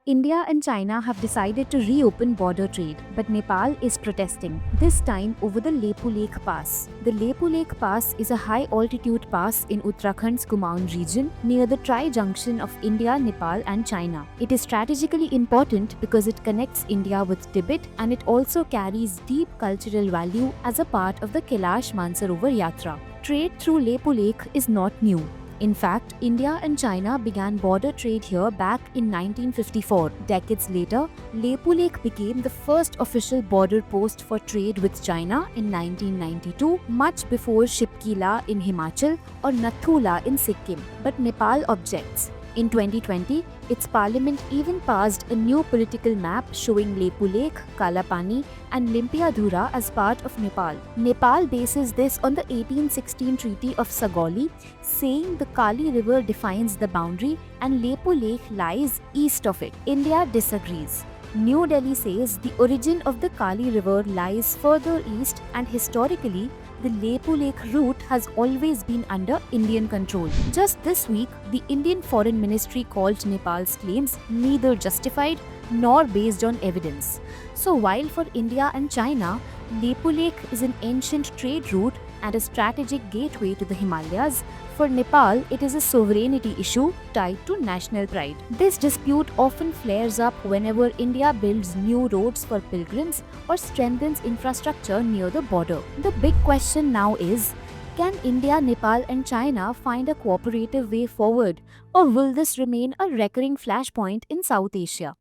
India and China have decided to reopen border trade, but Nepal is protesting, this time over the Lepu Lake Pass. The Lepu Lake Pass is a high-altitude pass in Uttarakhand's Kumaon region near the tri-junction of India, Nepal and China. It is strategically important because it connects India with Tibet and it also carries deep cultural value as a part of the Kailash Mansarovar Yatra. Trade through Lepu Lake is not new. In fact, India and China began border trade here back in 1954. Decades later, Lepu Lake became the first official border post for trade with China in 1992, much before Shipkila in Himachal or Nathula in Sikkim. But Nepal objects. In 2020, its parliament even passed a new political map showing Lepu Lake, Kalapani and Limpiadhura as part of Nepal. Nepal bases this on the 1816 Treaty of Sagoli, saying the Kali River defines the boundary and Lepu Lake lies east of it. India disagrees. New Delhi says the origin of the Kali River lies further east and historically, the Lepu Lake route has always been under Indian control. Just this week, the Indian Foreign Ministry called Nepal's claims neither justified nor based on evidence. So while for India and China, Lepu Lake is an ancient trade route and a strategic gateway to the Himalayas, for Nepal it is a sovereignty issue tied to national pride. This dispute often flares up whenever India builds new roads for pilgrims or strengthens infrastructure near the border. The big question now is, can India, Nepal and China find a cooperative way forward, or will this remain a recurring flashpoint in South Asia?